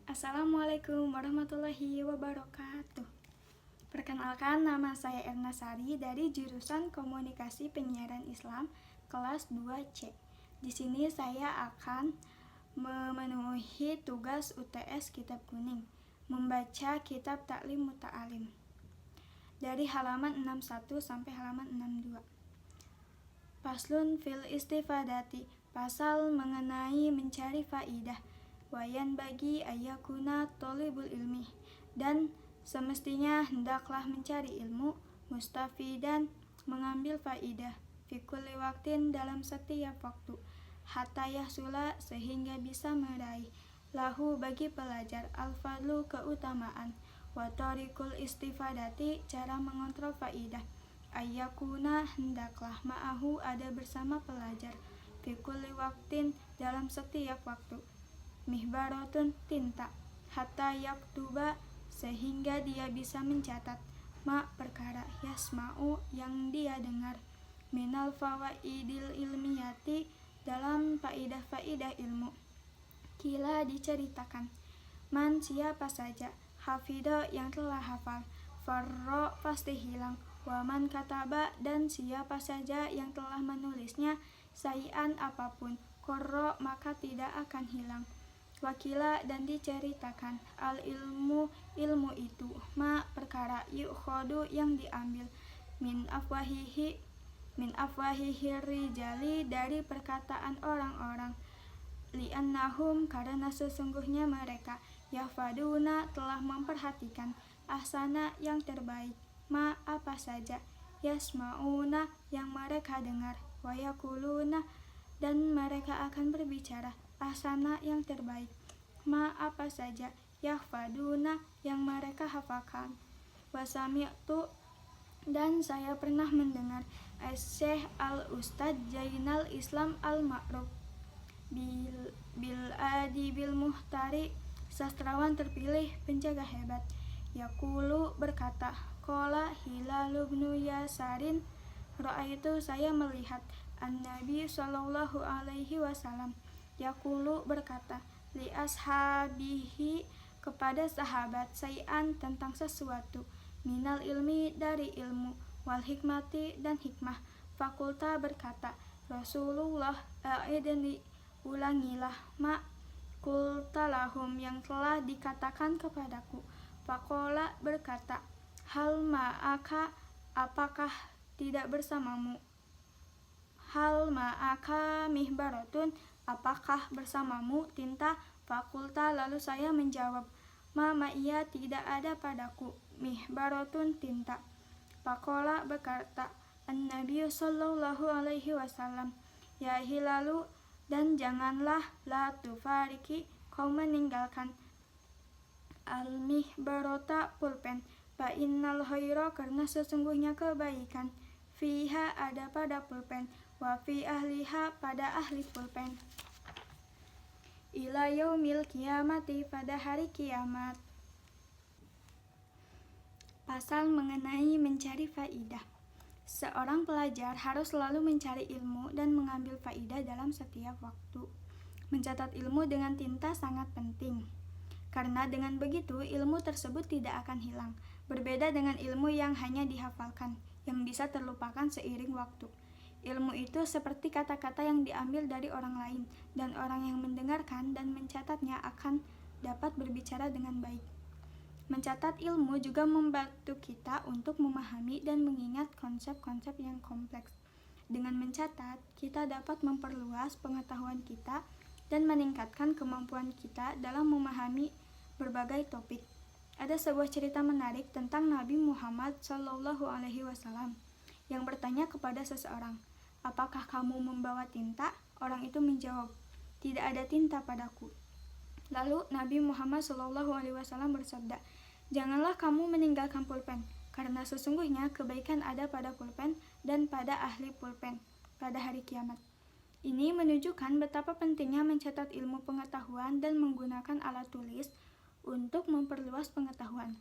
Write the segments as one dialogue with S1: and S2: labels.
S1: Assalamualaikum warahmatullahi wabarakatuh. Perkenalkan, nama saya Erna Sari dari jurusan Komunikasi Penyiaran Islam kelas 2C. Di sini saya akan memenuhi tugas UTS Kitab Kuning, membaca kitab Ta'lim Muta'alim dari halaman 61 sampai halaman 62. Faslun fil istifadati, pasal mengenai mencari faidah. Wayan bagi ayakuna tolibul ilmi, dan semestinya hendaklah mencari ilmu, mustafidan, mengambil faidah, fi kulli waktin, dalam setiap waktu, hatta yahsula, sehingga bisa meraih, lahu, bagi pelajar, al-fadlu, keutamaan, wa tariqul istifadati, cara mengontrol faidah, ayakuna, hendaklah, ma'ahu, ada bersama pelajar, fi kulli waktin, dalam setiap waktu, mihbaratun, tinta, hatta yaktuba, sehingga dia bisa mencatat, ma, perkara, yasma'u, yang dia dengar, minal fawaidil ilmiyati, dalam faidah-faidah ilmu. Kila, diceritakan, man, siapa saja, hafido, yang telah hafal, farro, pasti hilang, waman kataba, dan siapa saja yang telah menulisnya, sayan, apapun, korro, maka tidak akan hilang. Wakila, dan diceritakan, al ilmu, ilmu itu, ma, perkara, yu'khodu, yang diambil, min afwahihi rijali, dari perkataan orang-orang, li'annahum, karena sesungguhnya mereka, yahfaduna, telah memperhatikan, ahsana, yang terbaik, ma, apa saja, yasma'una, yang mereka dengar, wayakuluna, dan mereka akan berbicara, ahsana, yang terbaik, ma, apa saja, yahfaduna, yang mereka hafalkan, wasami'tu, dan saya pernah mendengar, Syekh al-Ustadz Jainal Islam al-Ma'ruf bil muhtari, sastrawan terpilih, penjaga hebat, yaqulu, berkata, qala Hilal bin Yasarin, ra'aitu, saya melihat, an-nabi sallallahu alaihi wasallam, yaqulu, berkata, li ashabihi, kepada sahabat, sayan, tentang sesuatu, minal ilmi, dari ilmu, wal hikmati, dan hikmah, fakulta, berkata, Rasulullah, a'idni, ulangilah, ma, kultalahum, yang telah dikatakan kepadaku, fakola, berkata, hal ma'aka, apakah tidak bersamamu, hal ma'aka mihbaratun, apakah bersamamu tinta, fakulta, lalu saya menjawab, ma, ma'iyya, tidak ada padaku, mihbaratun, tinta, fakola, berkata, an-nabi sallallahu alaihi wasallam, ya Hilalu, dan janganlah, la tufariki, kau meninggalkan, al-mihbarota, pulpen, fa innal khaira, karena sesungguhnya kebaikan, fiha, ada pada pulpen, wa fi ahliha, pada ahli pulpen, ila yaumil kiamati, pada hari kiamat. Pasal mengenai mencari faidah. Seorang pelajar harus selalu mencari ilmu dan mengambil faidah dalam setiap waktu. Mencatat ilmu dengan tinta sangat penting, karena dengan begitu ilmu tersebut tidak akan hilang, berbeda dengan ilmu yang hanya dihafalkan, yang bisa terlupakan seiring waktu. Ilmu itu seperti kata-kata yang diambil dari orang lain, dan orang yang mendengarkan dan mencatatnya akan dapat berbicara dengan baik. Mencatat ilmu juga membantu kita untuk memahami dan mengingat konsep-konsep yang kompleks. Dengan mencatat, kita dapat memperluas pengetahuan kita dan meningkatkan kemampuan kita dalam memahami berbagai topik. Ada sebuah cerita menarik tentang Nabi Muhammad SAW yang bertanya kepada seseorang, apakah kamu membawa tinta? Orang itu menjawab, tidak ada tinta padaku. Lalu Nabi Muhammad SAW bersabda, janganlah kamu meninggalkan pulpen, karena sesungguhnya kebaikan ada pada pulpen dan pada ahli pulpen pada hari kiamat. Ini menunjukkan betapa pentingnya mencatat ilmu pengetahuan dan menggunakan alat tulis untuk memperluas pengetahuan.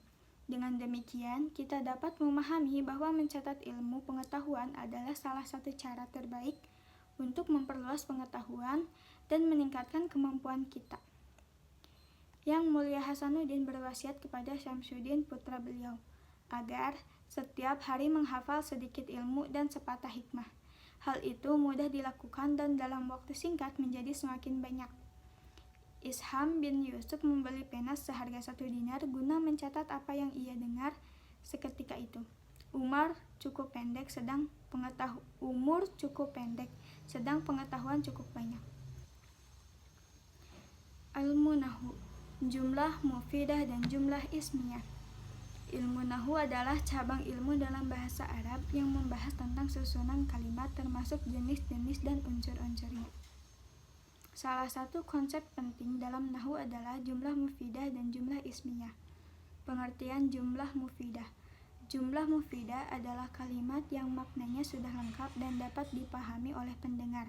S1: Dengan demikian, kita dapat memahami bahwa mencatat ilmu pengetahuan adalah salah satu cara terbaik untuk memperluas pengetahuan dan meningkatkan kemampuan kita. Yang Mulia Hasanuddin berwasiat kepada Syamsuddin putra beliau agar setiap hari menghafal sedikit ilmu dan sepatah hikmah. Hal itu mudah dilakukan dan dalam waktu singkat menjadi semakin banyak. Isham bin Yusuf membeli pena seharga 1 dinar guna mencatat apa yang ia dengar seketika itu. Umur cukup pendek sedang pengetahuan cukup banyak. Ilmu Nahwu, jumlah mufidah dan jumlah ismiyah. Ilmu Nahwu adalah cabang ilmu dalam bahasa Arab yang membahas tentang susunan kalimat termasuk jenis-jenis dan unsur-unsurnya. Salah satu konsep penting dalam Nahwu adalah jumlah mufidah dan jumlah ismiyah. Pengertian jumlah mufidah. Jumlah mufidah adalah kalimat yang maknanya sudah lengkap dan dapat dipahami oleh pendengar.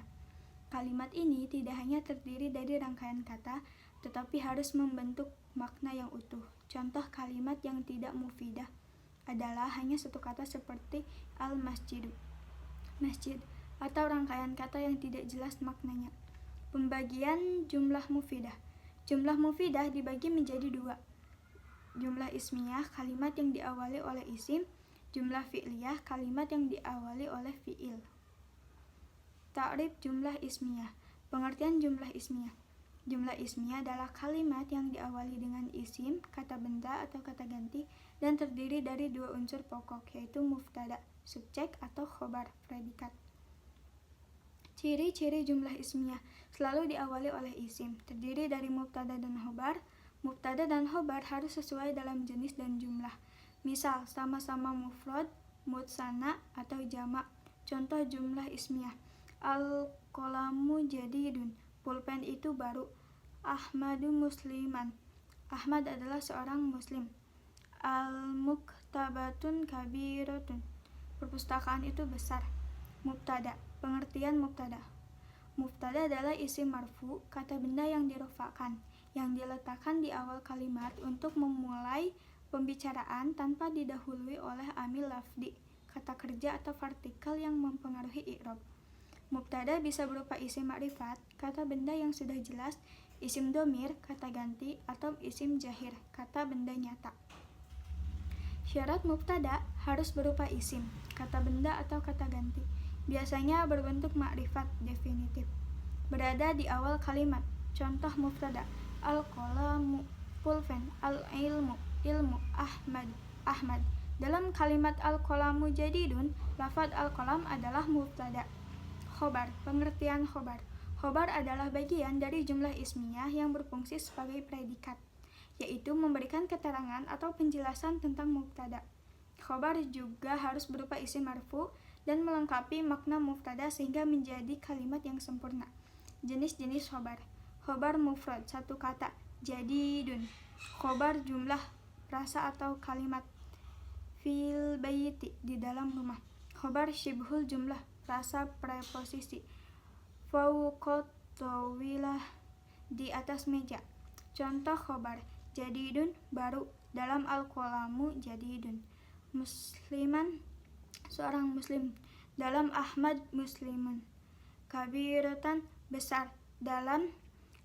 S1: Kalimat ini tidak hanya terdiri dari rangkaian kata, tetapi harus membentuk makna yang utuh. Contoh kalimat yang tidak mufidah adalah hanya satu kata seperti al-masjidu, masjid, atau rangkaian kata yang tidak jelas maknanya. Pembagian jumlah mufidah. Jumlah mufidah dibagi menjadi 2. Jumlah ismiyah, kalimat yang diawali oleh isim. Jumlah fi'liyah, kalimat yang diawali oleh fi'il. Ta'rif jumlah ismiyah. Pengertian jumlah ismiyah. Jumlah ismiyah adalah kalimat yang diawali dengan isim, kata benda atau kata ganti, dan terdiri dari 2 unsur pokok, yaitu mubtada, subjek, atau khobar, predikat. Ciri-ciri jumlah ismiyah selalu diawali oleh isim, terdiri dari mubtada dan khobar. Mubtada dan khobar harus sesuai dalam jenis dan jumlah. Misal, sama-sama mufrad, mutsanna, atau jamak. Contoh jumlah ismiyah. Al-qalamu jadidun, pulpen itu baru. Ahmadu musliman, Ahmad adalah seorang muslim. Al-muktabatun kabiratun, perpustakaan itu besar. Mubtada. Pengertian mubtada. Mubtada adalah isim marfu, kata benda yang dirofakkan, yang diletakkan di awal kalimat untuk memulai pembicaraan tanpa didahului oleh amil lafdi, kata kerja atau partikel yang mempengaruhi i'rab. Mubtada bisa berupa isim ma'rifat, kata benda yang sudah jelas, isim domir, kata ganti, atau isim jahir, kata benda nyata. Syarat mubtada harus berupa isim, kata benda atau kata ganti. Biasanya berbentuk ma'rifat definitif, berada di awal kalimat. Contoh mubtada: al-qalamu pulpen, al-ilmu ilmu, Ahmad. Dalam kalimat al-qalamu jadidun, lafaz al-qalam adalah mubtada. Khobar. Pengertian khobar. Khobar adalah bagian dari jumlah ismiyah yang berfungsi sebagai predikat, yaitu memberikan keterangan atau penjelasan tentang mubtada. Khobar juga harus berupa isim marfu dan melengkapi makna mubtada sehingga menjadi kalimat yang sempurna. Jenis-jenis khobar. Khobar mufrad, satu kata, jadidun. Khobar jumlah, frasa atau kalimat. Fil bayti, di dalam rumah. Khobar syibhul jumlah, frasa preposisi. Fawqat tawilah, di atas meja. Contoh khobar: jadidun, baru. Dalam al-qalamu jadidun. Musliman, seorang muslim. Dalam Ahmad muslimun. Kabiratan, besar. Dalam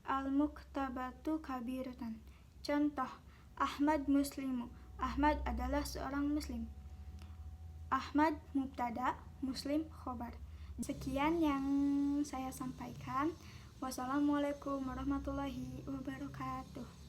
S1: al-muktabatu kabiratan. Contoh: Ahmad muslimu, Ahmad adalah seorang muslim. Ahmad mubtada, muslim khobar. Sekian yang saya sampaikan. Wassalamualaikum warahmatullahi wabarakatuh.